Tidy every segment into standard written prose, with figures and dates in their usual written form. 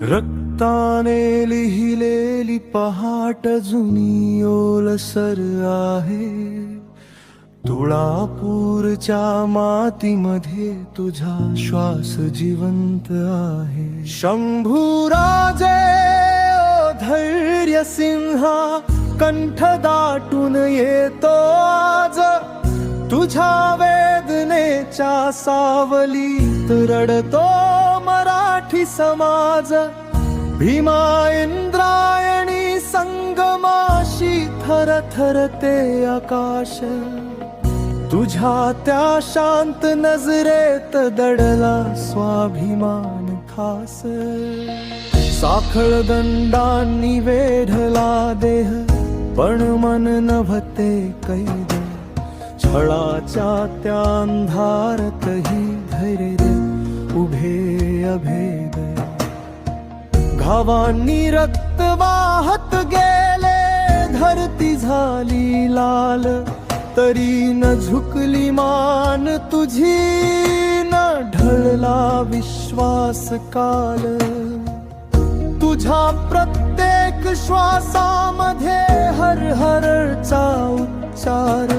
रक्ताने लिहिलेली पहाट जुनी ओलसर आहे. तुळापूरच्या मातीमध्ये तुझा श्वास जिवंत आहे. शंभूराजे ओ धैर्य सिंहा, कंठ दाटून येतो आज. तुझ्या वेदनेच्या सावलीत रडतो मराठी समाज. भीमा इंद्रायणी संगमाशी थरथरते आकाश. तुझ्या त्या शांत नजरेत दडला स्वाभिमान खास. साखळ दंडांनी वेढला देह, पण मन नभते कैद. छळाच्या त्या अंधारातही धैर्य उभे अभेद. घावांनी रक्त वाहत गेले, धरती झाली लाल. तरी न झुकली मान तुझी, न ढळला विश्वास काल. तुझ्या प्रत्येक श्वासामध्ये हर हरचा उच्चार.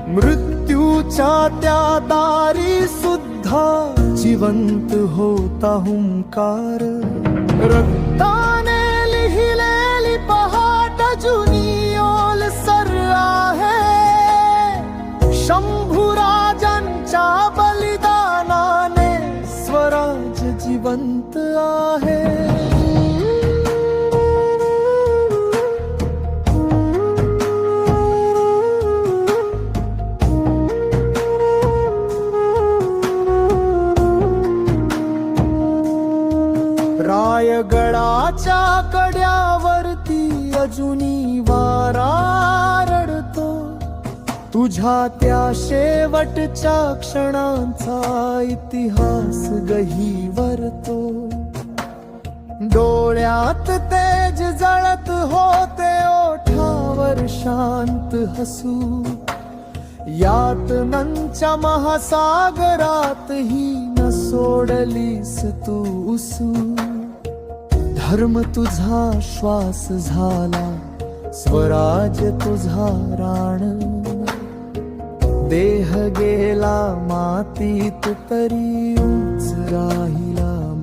मृत्यूच्या त्या दारी सुद्धा जिवंत होता हुंकार. रक्ताने लिहिलेली पहाट जुनी ओलसर आहे. शंभूराजांच्या बलिदानाने स्वराज जिवंत आहे. रायगडाच्या कड्यावरती अजुनी वारा रडतो. तुझ्या त्या शेवटच्या क्षणांचा इतिहास गहिवरतो. डोळ्यात तेज जळत होते, ओठावर शांत हसू. यातनांच्या महासागरातही न सोडलीस तू उसू. धर्म तुझा श्वास झाला, स्वराज तुझा राण. देह गेला मातीत तरी उंच राही.